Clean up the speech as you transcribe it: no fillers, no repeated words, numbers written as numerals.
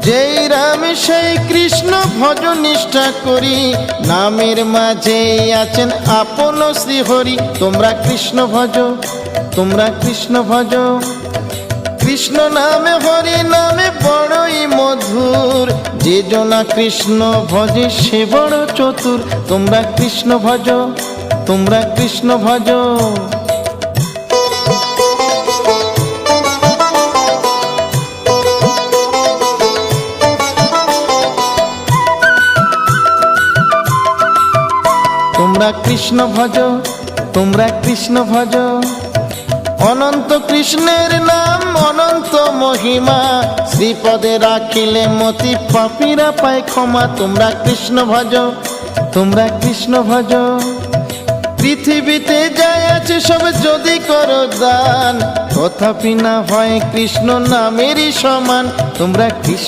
যেই রাম সেই কৃষ্ণ ভজ নিষ্ঠা করি, নামের মাঝে আছেন আপন শ্রীহরি। তোমরা কৃষ্ণ ভজ, তোমরা কৃষ্ণ ভজ। কৃষ্ণ নামে হরি নামে বড়ই মধুর, যে জনা কৃষ্ণ ভজে সে বড় চতুর। তোমরা কৃষ্ণ ভজ, তোমরা কৃষ্ণ ভজ। তোমরা কৃষ্ণ ভজ, তোমরা কৃষ্ণ ভজ। অনন্ত কৃষ্ণের নাম অনন্ত মহিমা, শ্রীপদে রাখিলে মতি পাপীরা পায় ক্ষমা। তোমরা কৃষ্ণ ভজ, তোমরা কৃষ্ণ ভজ। পৃথিবীতে যাই আছে সব যদি করো দান, তথাপি না হয় কৃষ্ণ নামেরই সমান। তোমরা কৃষ্ণ